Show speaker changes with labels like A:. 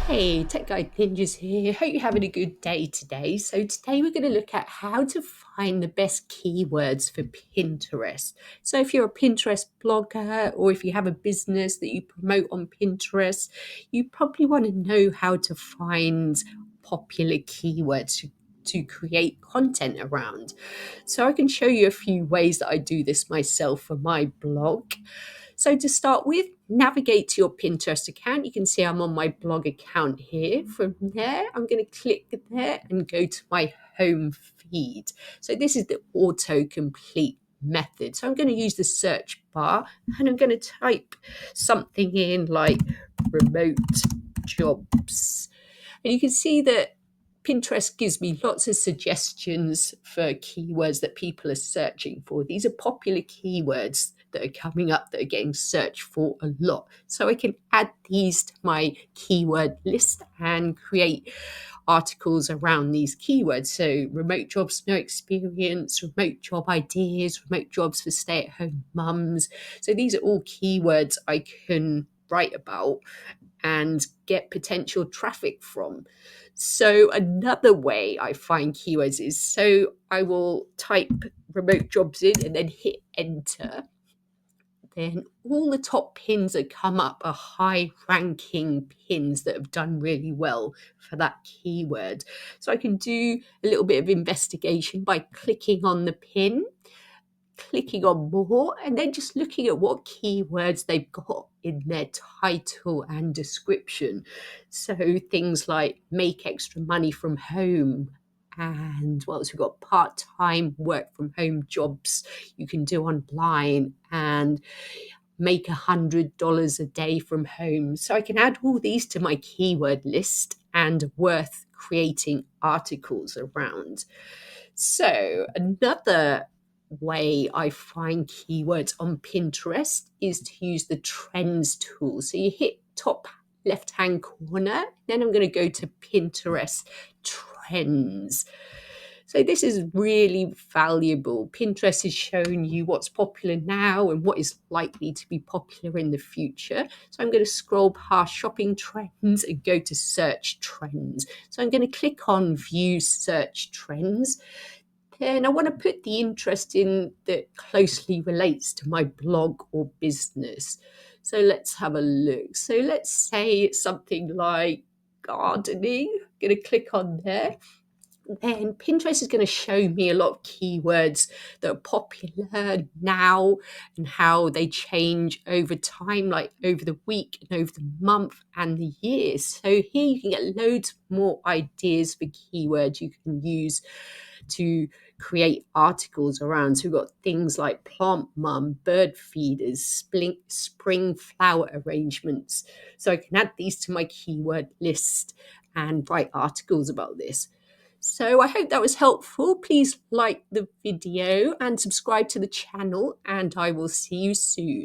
A: Hey, Tech Guide Ninjas here. Hope you're having a good day today. So today we're going to look at how to find the best keywords for Pinterest. So if you're a Pinterest blogger or if you have a business that you promote on Pinterest, you probably want to know how to find popular keywords to create content around. So I can show you a few ways that I do this myself for my blog. So to start with, navigate to your Pinterest account. You can see I'm on my blog account here. From there, I'm going to click there and go to my home feed. So this is the autocomplete method. So I'm going to use the search bar and I'm going to type something in like remote jobs. And you can see that Pinterest gives me lots of suggestions for keywords that people are searching for. These are popular keywords that are coming up that are getting searched for a lot. So I can add these to my keyword list and create articles around these keywords. So remote jobs, no experience, remote job ideas, remote jobs for stay-at-home mums. So these are all keywords I can write about and get potential traffic from. So another way I find keywords is so I will type remote jobs in and then hit enter. Then all the top pins that come up are high ranking pins that have done really well for that keyword. So I can do a little bit of investigation by clicking on the pin, clicking on more, and then just looking at what keywords they've got in their title and description. So things like make extra money from home, and what else we've got, part-time work from home jobs you can do online, and make $100 a day from home. So I can add all these to my keyword list and worth creating articles around. So another way I find keywords on Pinterest is to use the trends tool. So you hit top left hand corner, then I'm going to go to Pinterest trends. So this is really valuable. Pinterest is showing you what's popular now and what is likely to be popular in the future. So I'm going to scroll past shopping trends and go to search trends. So I'm going to click on view search trends. Then I want to put the interest in that closely relates to my blog or business. So let's have a look. So let's say it's something like gardening. I'm going to click on there. Then Pinterest is going to show me a lot of keywords that are popular now and how they change over time, like over the week and over the month and the year. So here you can get loads more ideas for keywords you can use to create articles around. So we've got things like plant mum, bird feeders, spring flower arrangements. So I can add these to my keyword list and write articles about this. So I hope that was helpful. Please like the video and subscribe to the channel, and I will see you soon.